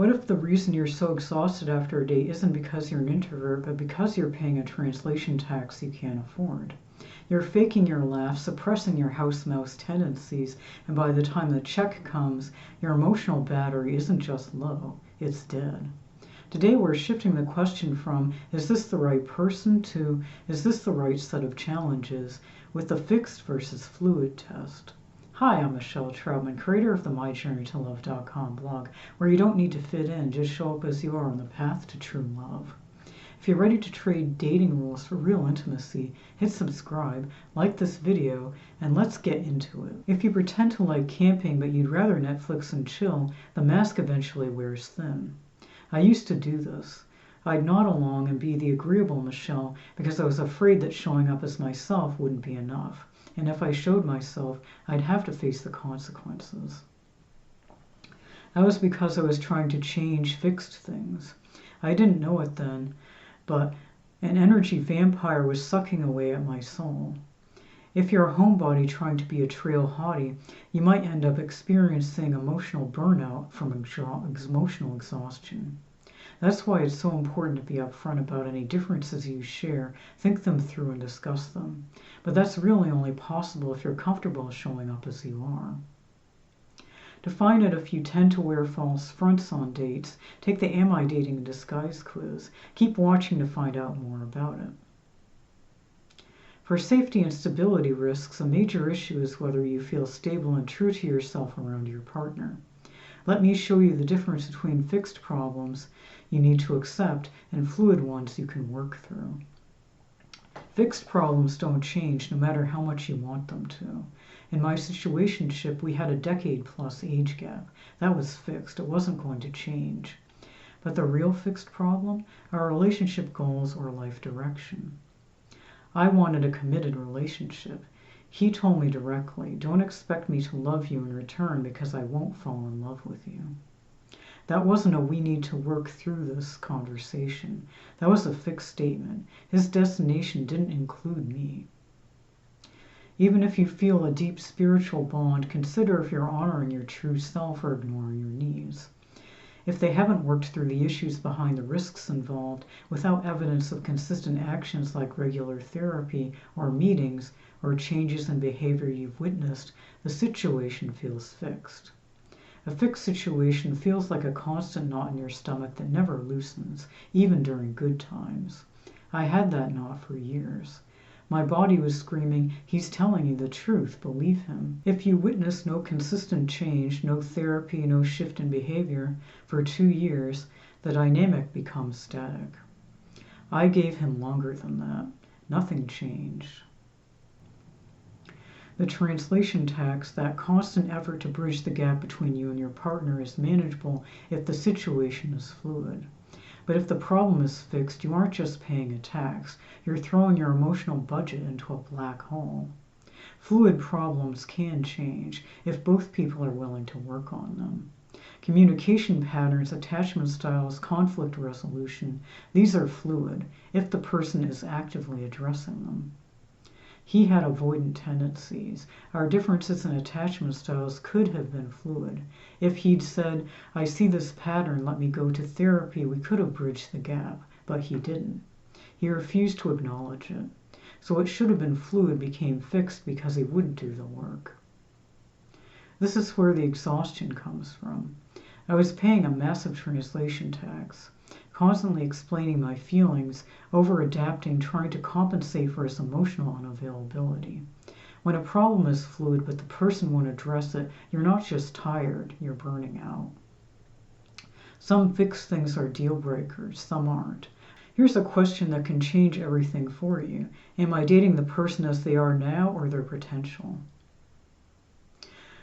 What if the reason you're so exhausted after a date isn't because you're an introvert, but because you're paying a translation tax you can't afford? You're faking your laugh, suppressing your house mouse tendencies, and by the time the check comes, your emotional battery isn't just low, it's dead. Today we're shifting the question from, is this the right person, to, is this the right set of challenges, with the fixed versus fluid test. Hi, I'm Michelle Troutman, creator of the MyJourneyToLove.com blog, where you don't need to fit in, just show up as you are on the path to true love. If you're ready to trade dating rules for real intimacy, hit subscribe, like this video, and let's get into it. If you pretend to like camping but you'd rather Netflix and chill, the mask eventually wears thin. I used to do this. I'd nod along and be the agreeable Michelle because I was afraid that showing up as myself wouldn't be enough. And if I showed myself, I'd have to face the consequences. That was because I was trying to change fixed things. I didn't know it then, but an energy vampire was sucking away at my soul. If you're a homebody trying to be a trail hottie, you might end up experiencing emotional burnout from emotional exhaustion. That's why it's so important to be upfront about any differences you share, think them through and discuss them. But that's really only possible if you're comfortable showing up as you are. To find out if you tend to wear false fronts on dates, take the Am I Dating in Disguise quiz. Keep watching to find out more about it. For safety and stability risks, a major issue is whether you feel stable and true to yourself around your partner. Let me show you the difference between fixed problems you need to accept and fluid ones you can work through. Fixed problems don't change no matter how much you want them to. In my situationship, we had a decade-plus age gap. That was fixed. It wasn't going to change. But the real fixed problem are relationship goals or life direction. I wanted a committed relationship. He told me directly, don't expect me to love you in return because I won't fall in love with you. That wasn't a we need to work through this conversation. That was a fixed statement. His destination didn't include me. Even if you feel a deep spiritual bond, consider if you're honoring your true self or ignoring your needs. If they haven't worked through the issues behind the risks involved, without evidence of consistent actions like regular therapy or meetings or changes in behavior you've witnessed, the situation feels fixed. A fixed situation feels like a constant knot in your stomach that never loosens, even during good times. I had that knot for years. My body was screaming, he's telling you the truth, believe him. If you witness no consistent change, no therapy, no shift in behavior, for 2 years, the dynamic becomes static. I gave him longer than that. Nothing changed. The translation tax, that constant effort to bridge the gap between you and your partner, is manageable if the situation is fluid. But if the problem is fixed, you aren't just paying a tax, you're throwing your emotional budget into a black hole. Fluid problems can change if both people are willing to work on them. Communication patterns, attachment styles, conflict resolution, these are fluid if the person is actively addressing them. He had avoidant tendencies. Our differences in attachment styles could have been fluid. If he'd said, I see this pattern, let me go to therapy, we could have bridged the gap, but he didn't. He refused to acknowledge it. So what should have been fluid became fixed because he wouldn't do the work. This is where the exhaustion comes from. I was paying a massive translation tax, constantly explaining my feelings, over-adapting, trying to compensate for his emotional unavailability. When a problem is fluid but the person won't address it, you're not just tired, you're burning out. Some fixed things are deal breakers, some aren't. Here's a question that can change everything for you. Am I dating the person as they are now or their potential?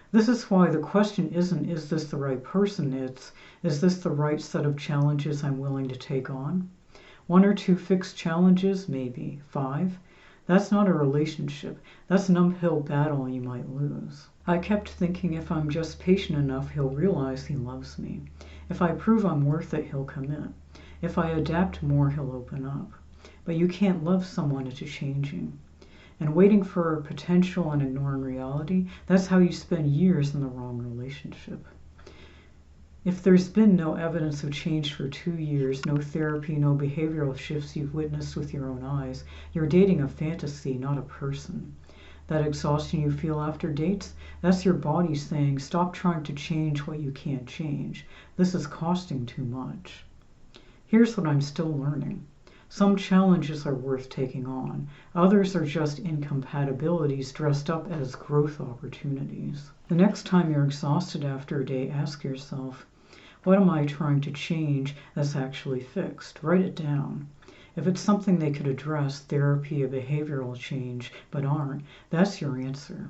This is why the question isn't, is this the right person? It's, is this the right set of challenges I'm willing to take on? 1 or 2 fixed challenges, maybe. 5? That's not a relationship. That's an uphill battle you might lose. I kept thinking if I'm just patient enough, he'll realize he loves me. If I prove I'm worth it, he'll commit. If I adapt more, he'll open up. But you can't love someone into changing. And waiting for potential and ignoring reality, that's how you spend years in the wrong relationship. If there's been no evidence of change for 2 years, no therapy, no behavioral shifts you've witnessed with your own eyes, you're dating a fantasy, not a person. That exhaustion you feel after dates, that's your body saying, stop trying to change what you can't change. This is costing too much. Here's what I'm still learning. Some challenges are worth taking on. Others are just incompatibilities dressed up as growth opportunities. The next time you're exhausted after a day, ask yourself, what am I trying to change that's actually fixed? Write it down. If it's something they could address, therapy, a behavioral change, but aren't, that's your answer.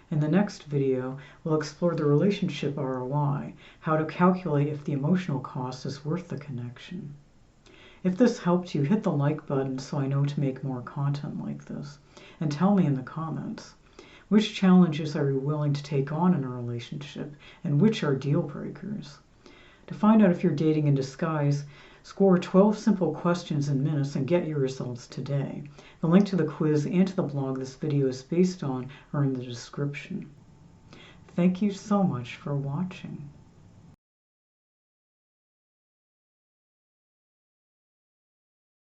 In the next video, we'll explore the relationship ROI, how to calculate if the emotional cost is worth the connection. If this helped you, hit the like button so I know to make more content like this. And tell me in the comments, which challenges are you willing to take on in a relationship, and which are deal breakers? To find out if you're dating in disguise, score 12 simple questions in minutes and get your results today. The link to the quiz and to the blog this video is based on are in the description. Thank you so much for watching.